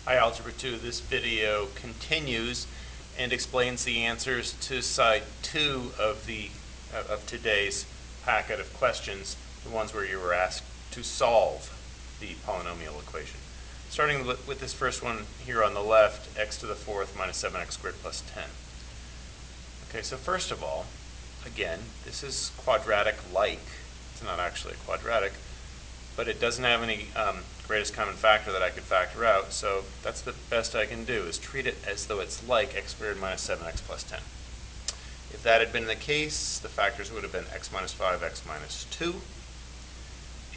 Hi, Algebra 2. This video continues and explains the answers to side 2 of today's packet of questions, the ones where you were asked to solve the polynomial equation. Starting with this first one here on the left, x to the fourth minus 7x squared plus 10. Okay, so first of all, again, this is quadratic-like. It's not actually a quadratic, but it doesn't have any greatest common factor that I could factor out, so that's the best I can do, is treat it as though it's like x squared minus 7x plus 10. If that had been the case, the factors would have been x minus 5, x minus 2,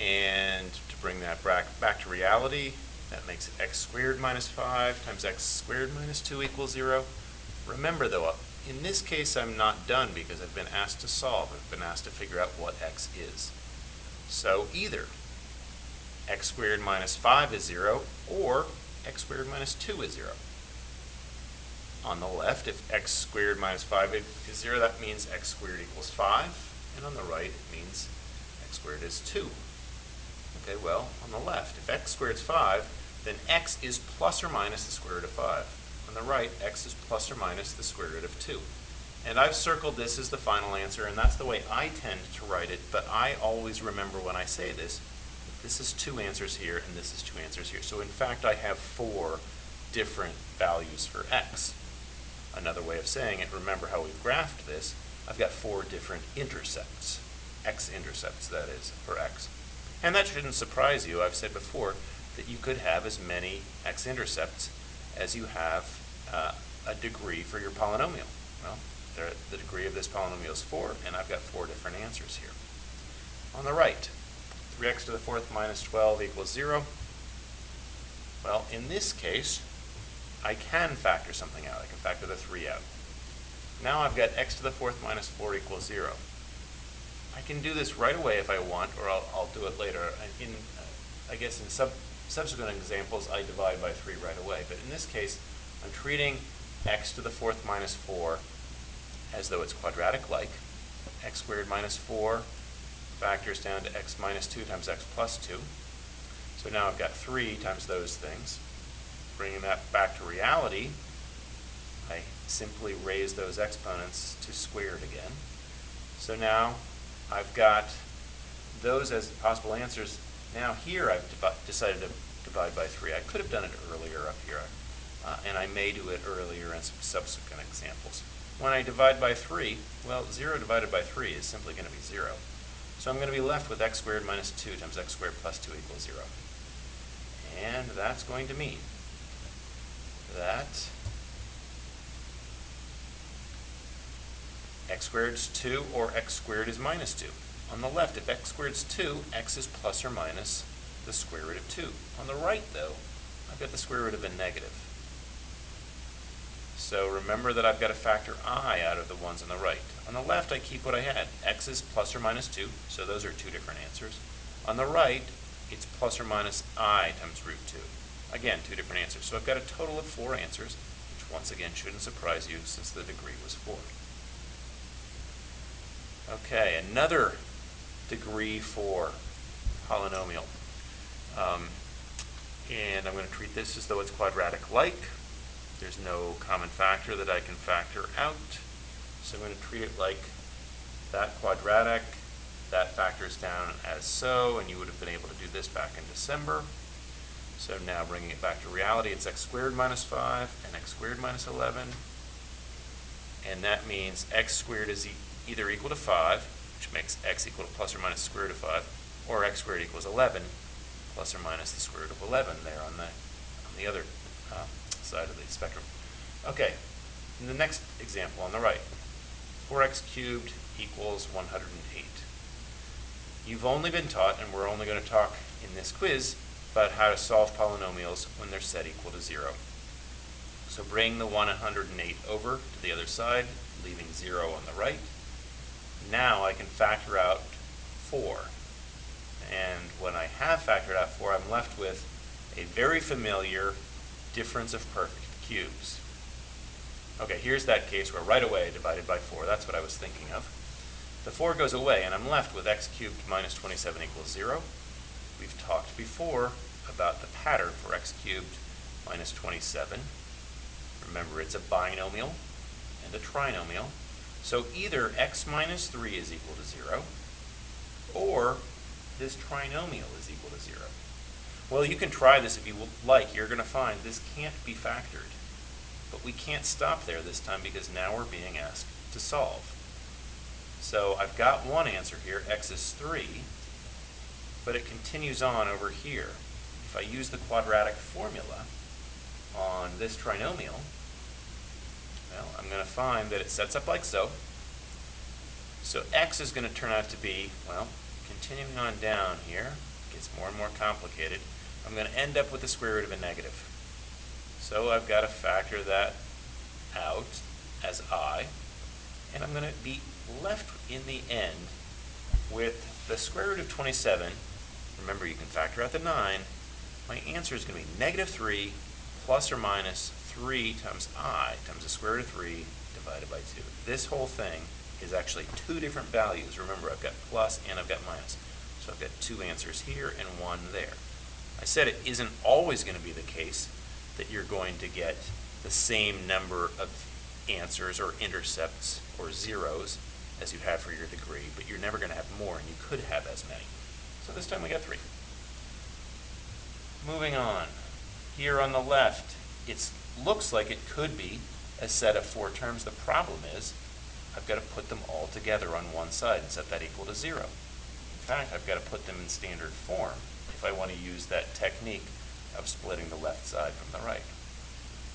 and to bring that back to reality, that makes it x squared minus 5 times x squared minus 2 equals 0. Remember though, in this case I'm not done because I've been asked to solve. I've been asked to figure out what x is. So either x squared minus 5 is 0, or x squared minus 2 is 0. On the left, if x squared minus 5 is 0, that means x squared equals 5, and on the right, it means x squared is 2. Okay, well, on the left, if x squared is 5, then x is plus or minus the square root of 5. On the right, x is plus or minus the square root of 2. And I've circled this as the final answer, and that's the way I tend to write it, but I always remember when I say this, this is 2 answers here, and this is 2 answers here. So in fact, I have 4 different values for x. Another way of saying it, remember how we've graphed this, I've got 4 different intercepts, x-intercepts that is, for x. And that shouldn't surprise you. I've said before that you could have as many x-intercepts as you have a degree for your polynomial. Well, the degree of this polynomial is 4, and I've got 4 different answers here. On the right, 3x to the fourth minus 12 equals 0. Well, in this case, I can factor something out. I can factor the 3 out. Now I've got x to the fourth minus 4 equals 0. I can do this right away if I want, or I'll do it later. I guess in subsequent examples, I divide by 3 right away. But in this case, I'm treating x to the fourth minus 4 as though it's quadratic-like. X squared minus 4 factors down to x minus 2 times x plus 2. So now I've got 3 times those things. Bringing that back to reality, I simply raise those exponents to squared again. So now I've got those as possible answers. Now here I've decided to divide by 3. I could have done it earlier up here, and I may do it earlier in some subsequent examples. When I divide by 3, well, 0 divided by 3 is simply going to be 0. So I'm going to be left with x squared minus 2 times x squared plus 2 equals 0. And that's going to mean that x squared is 2 or x squared is minus 2. On the left, if x squared is 2, x is plus or minus the square root of 2. On the right, though, I've got the square root of a negative. So remember that I've got to factor I out of the ones on the right. On the left, I keep what I had. X is plus or minus 2, so those are 2 different answers. On the right, it's plus or minus I times root 2. Again, 2 different answers. So I've got a total of 4 answers, which once again shouldn't surprise you since the degree was 4. Okay, another degree 4 polynomial. And I'm going to treat this as though it's quadratic-like. There's no common factor that I can factor out. So I'm going to treat it like that quadratic. That factors down as so, and you would have been able to do this back in December. So now bringing it back to reality, it's x squared minus 5 and x squared minus 11. And that means x squared is either equal to 5, which makes x equal to plus or minus the square root of 5, or x squared equals 11 plus or minus the square root of 11 there on the other side of the spectrum. Okay, in the next example on the right, 4x cubed equals 108. You've only been taught, and we're only going to talk in this quiz, about how to solve polynomials when they're set equal to 0. So bring the 108 over to the other side, leaving 0 on the right. Now I can factor out 4. And when I have factored out 4, I'm left with a very familiar difference of perfect cubes. Okay, here's that case where right away I divided by 4. That's what I was thinking of. The 4 goes away, and I'm left with x cubed minus 27 equals 0. We've talked before about the pattern for x cubed minus 27. Remember, it's a binomial and a trinomial. So either x minus 3 is equal to 0, or this trinomial is equal to 0. Well, you can try this if you like. You're going to find this can't be factored. But we can't stop there this time because now we're being asked to solve. So I've got one answer here, x is 3, but it continues on over here. If I use the quadratic formula on this trinomial, well, I'm going to find that it sets up like so. So x is going to turn out to be, well, continuing on down here, it gets more and more complicated. I'm going to end up with the square root of a negative. So I've got to factor that out as I, and I'm going to be left in the end with the square root of 27. Remember, you can factor out the 9. My answer is going to be negative 3 plus or minus 3 times I times the square root of 3 divided by 2. This whole thing is actually two different values. Remember, I've got plus and I've got minus. So I've got two answers here and one there. I said it isn't always going to be the case that you're going to get the same number of answers or intercepts or zeros as you have for your degree, but you're never going to have more, and you could have as many. So this time we got 3. Moving on. Here on the left, it looks like it could be a set of 4 terms. The problem is I've got to put them all together on one side and set that equal to 0. In fact, I've got to put them in standard form if I want to use that technique of splitting the left side from the right.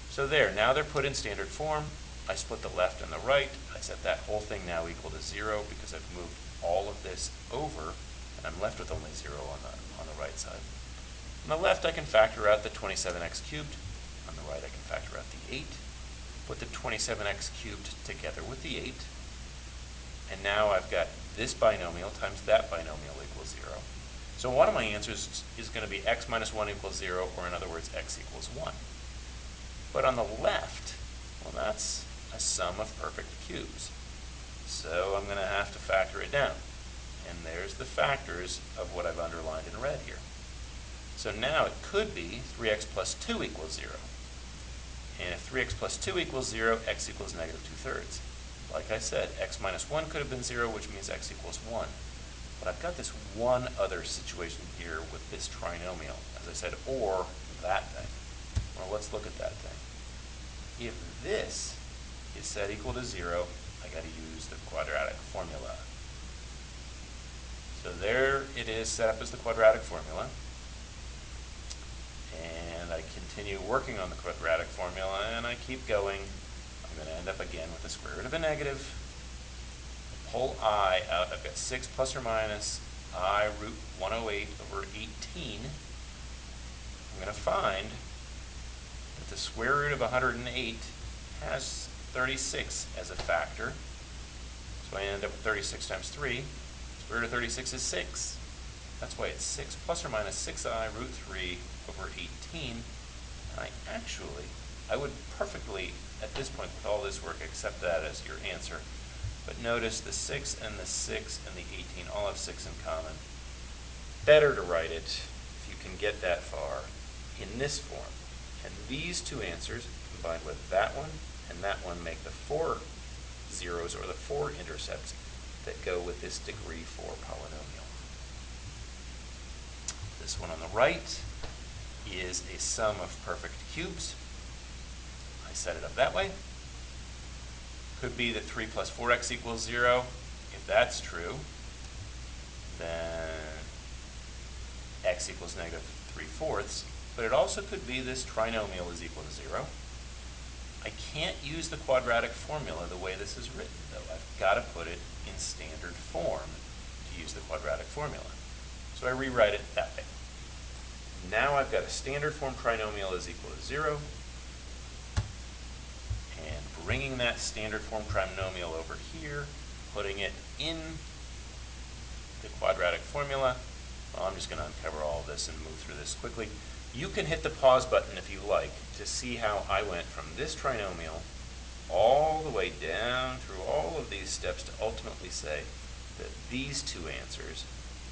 So there, now they're put in standard form. I split the left and the right. I set that whole thing now equal to 0 because I've moved all of this over, and I'm left with only 0 on the right side. On the left, I can factor out the 27x cubed. On the right, I can factor out the 8. Put the 27x cubed together with the 8. And now I've got this binomial times that binomial equals 0. So one of my answers is going to be x minus 1 equals 0, or in other words, x equals 1. But on the left, well, that's a sum of perfect cubes. So I'm going to have to factor it down. And there's the factors of what I've underlined in red here. So now it could be 3x plus 2 equals 0. And if 3x plus 2 equals 0, x equals negative 2/3. Like I said, x minus 1 could have been 0, which means x equals 1. But I've got this one other situation here with this trinomial, as I said, or that thing. Well, let's look at that thing. If this is set equal to 0, I got to use the quadratic formula. So there it is set up as the quadratic formula. And I continue working on the quadratic formula, and I keep going. I'm going to end up again with the square root of a negative. Pull I out. I've got 6 plus or minus I root 108 over 18. I'm going to find that the square root of 108 has 36 as a factor. So I end up with 36 times 3. Square root of 36 is 6. That's why it's 6 plus or minus 6I root 3 over 18. And I would perfectly, at this point with all this work, accept that as your answer. But notice the 6 and the 6 and the 18 all have 6 in common. Better to write it, if you can get that far, in this form. And these two answers, combined with that one and that one, make the 4 zeros, or the 4 intercepts, that go with this degree 4 polynomial. This one on the right is a sum of perfect cubes. I set it up that way. Could be that 3 plus 4x equals 0. If that's true, then x equals negative 3/4. But it also could be this trinomial is equal to 0. I can't use the quadratic formula the way this is written, though. I've got to put it in standard form to use the quadratic formula. So I rewrite it that way. Now I've got a standard form trinomial is equal to 0. And bringing that standard form trinomial over here, putting it in the quadratic formula. Well, I'm just going to uncover all of this and move through this quickly. You can hit the pause button if you like to see how I went from this trinomial all the way down through all of these steps to ultimately say that these two answers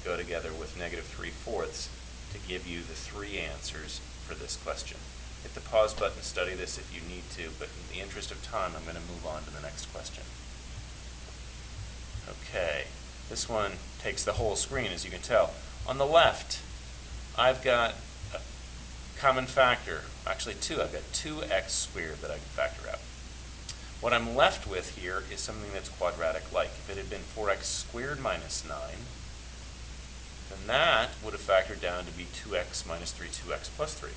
go together with negative 3/4 to give you the 3 answers for this question. Hit the pause button, study this if you need to, but in the interest of time, I'm going to move on to the next question. Okay, this one takes the whole screen, as you can tell. On the left, I've got a common factor, actually two. I've got 2x squared that I can factor out. What I'm left with here is something that's quadratic-like. If it had been 4x squared minus 9, then that would have factored down to be 2x minus 3, 2x plus 3.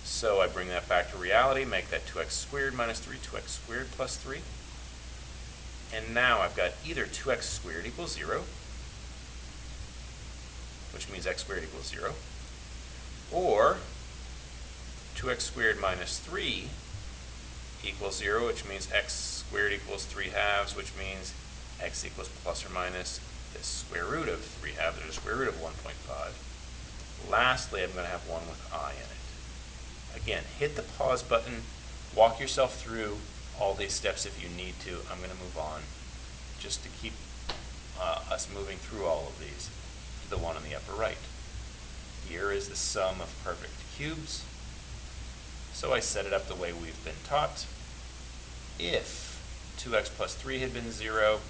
So I bring that back to reality, make that 2x squared minus 3, 2x squared plus 3. And now I've got either 2x squared equals 0, which means x squared equals 0, or 2x squared minus 3 equals 0, which means x squared equals 3 halves, which means x equals plus or minus the square root of 3 halves, or the square root of 1.5. Lastly, I'm going to have one with I in it. Again, hit the pause button, walk yourself through all these steps if you need to. I'm going to move on just to keep us moving through all of these to the one on the upper right. Here is the sum of perfect cubes. So I set it up the way we've been taught. If 2x plus 3 had been 0,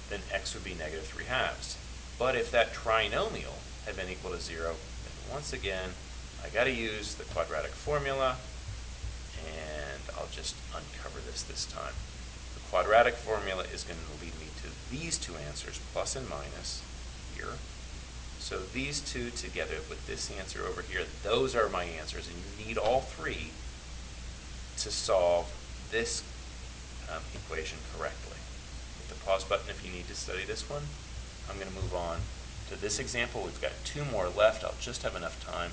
then x would be negative 3 halves. But if that trinomial had been equal to 0, then once again, I got to use the quadratic formula, and I'll just uncover this time. The quadratic formula is going to lead me to these two answers, plus and minus, here. So these two together with this answer over here, those are my answers, and you need all three to solve this equation correctly. Hit the pause button if you need to study this one. I'm going to move on to this example. We've got two more left. I'll just have enough time.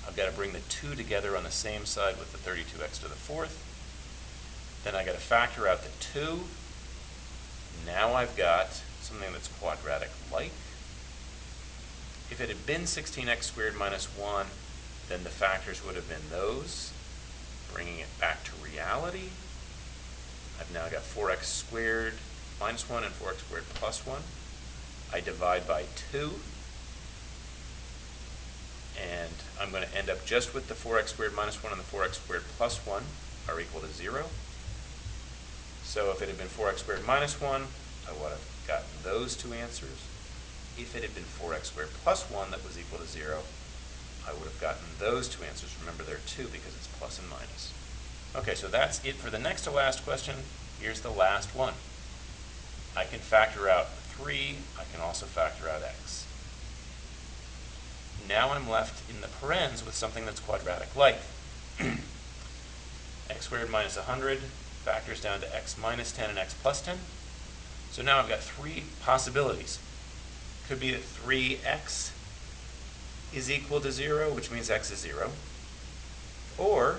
I've got to bring the 2 together on the same side with the 32x to the 4th. Then I've got to factor out the 2. Now I've got something that's quadratic-like. If it had been 16x squared minus 1, then the factors would have been those. Bringing it back to reality, I've now got 4x squared minus 1 and 4x squared plus 1. I divide by 2, and I'm going to end up just with the 4x squared minus 1 and the 4x squared plus 1 are equal to 0. So if it had been 4x squared minus 1, I would have gotten those two answers. If it had been 4x squared plus 1 that was equal to 0, I would have gotten those two answers. Remember, they're 2 because it's plus and minus. Okay, so that's it for the next to last question. Here's the last one. I can factor out 3. I can also factor out x. Now I'm left in the parens with something that's quadratic-like. X squared minus 100 factors down to x minus 10 and x plus 10. So now I've got three possibilities. Could be that 3x is equal to 0, which means x is 0. Or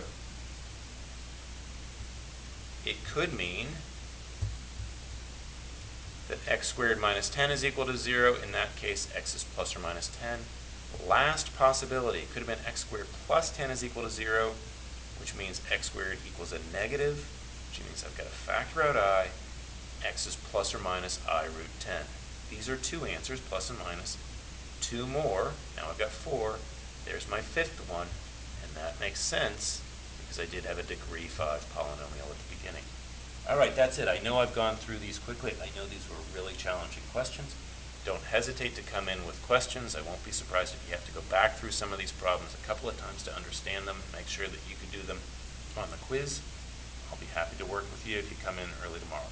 it could mean that x squared minus 10 is equal to 0. In that case, x is plus or minus 10. Last possibility could have been x squared plus 10 is equal to 0, which means x squared equals a negative, which means I've got to factor out I. X is plus or minus I root 10. These are two answers, plus and minus. Two more. Now I've got 4. There's my fifth one, and that makes sense because I did have a degree 5 polynomial at the beginning. All right, that's it. I know I've gone through these quickly. I know these were really challenging questions. Don't hesitate to come in with questions. I won't be surprised if you have to go back through some of these problems a couple of times to understand them and make sure that you can do them on the quiz. I'll be happy to work with you if you come in early tomorrow.